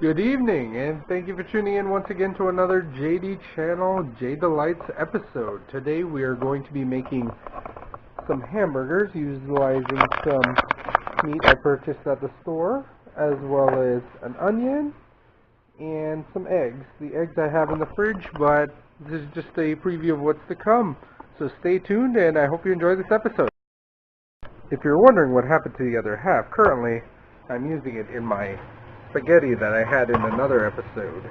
Good evening, and thank you for tuning in once again to another JD channel, JAYD3ELIGHTS episode. Today we are going to be making some hamburgers utilizing some meat I purchased at the store, as well as an onion and some eggs. The eggs I have in the fridge, but this is just a preview of what's to come. So stay tuned, and I hope you enjoy this episode. If you're wondering what happened to the other half, currently I'm using it in my spaghetti that I had in another episode.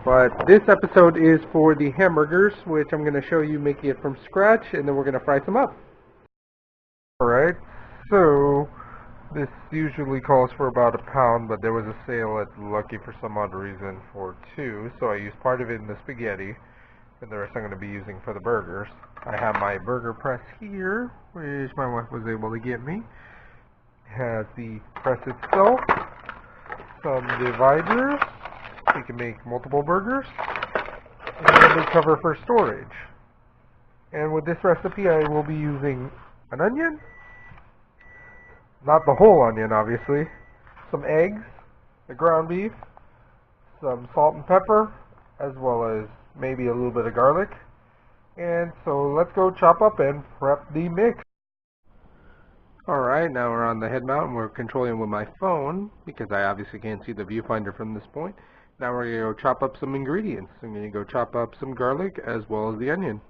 But this episode is for the hamburgers, which I'm going to show you making it from scratch, and then we're going to fry some up. Alright, so this usually calls for about a pound, but there was a sale at Lucky for some odd reason for 2, so I used part of it in the spaghetti, and the rest I'm going to be using for the burgers. I have my burger press here, which my wife was able to get me. Has the press itself, some dividers, so you can make multiple burgers, and a cover for storage. And with this recipe I will be using an onion, not the whole onion obviously, some eggs, the ground beef, some salt and pepper, as well as maybe a little bit of garlic. And so let's go chop up and prep the mix. Alright, now we're on the head mount and we're controlling with my phone because I obviously can't see the viewfinder from this point. Now we're going to go chop up some ingredients. I'm going to go chop up some garlic as well as the onion.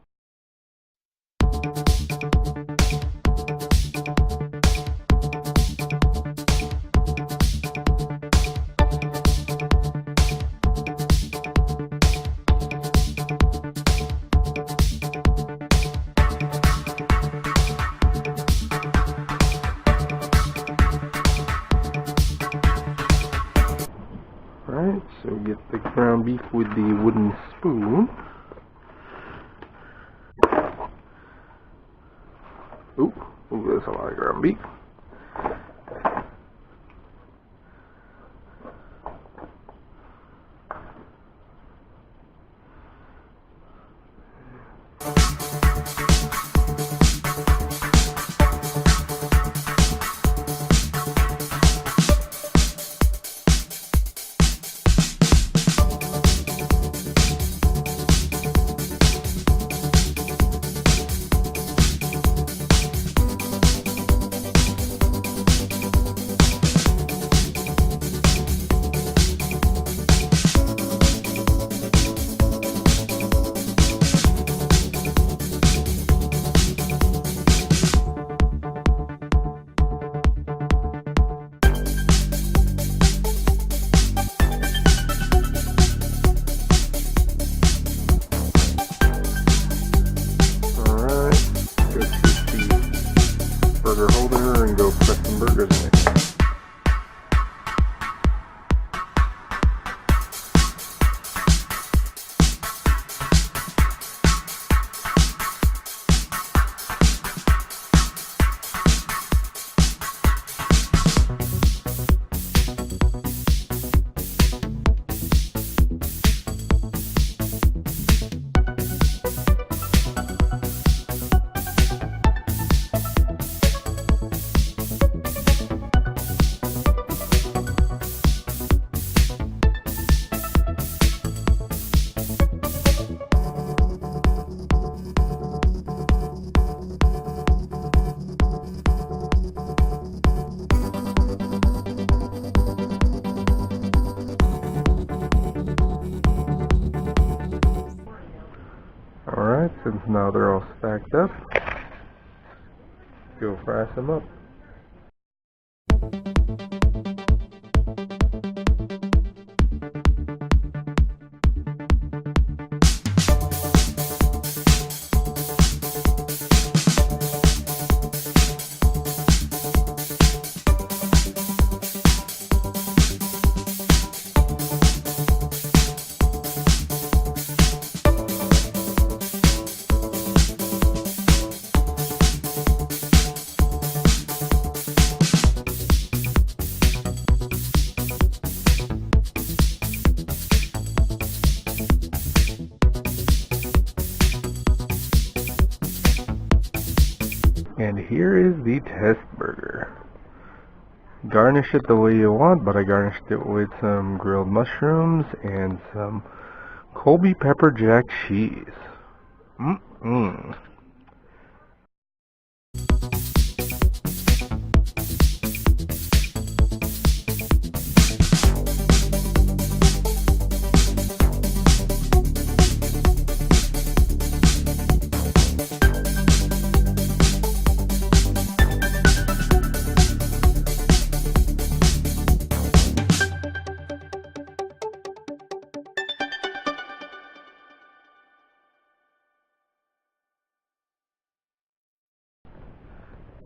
Alright, so get the ground beef with the wooden spoon. Ooh, that's a lot of ground beef. Burger holder and go press some burgers in it. Alright, since now they're all stacked up, go fry some up. And here is the test burger. garnish it the way you want, but I garnished it with some grilled mushrooms and some Colby pepper jack cheese. Mm-mm.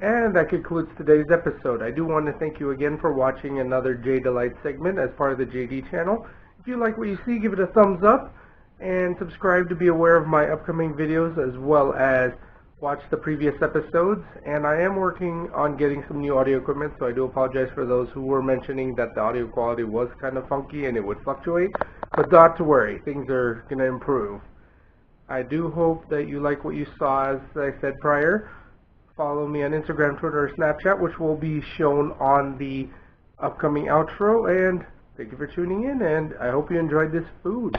And that concludes today's episode. I do want to thank you again for watching another JAYD3ELIGHTS segment as part of the JD channel. If you like what you see, give it a thumbs up and subscribe to be aware of my upcoming videos, as well as watch the previous episodes. And I am working on getting some new audio equipment, so I do apologize for those who were mentioning that the audio quality was kind of funky and it would fluctuate. But not to worry, things are going to improve. I do hope that you like what you saw, as I said prior. Follow me on Instagram, Twitter, or Snapchat, which will be shown on the upcoming outro. And thank you for tuning in, and I hope you enjoyed this food.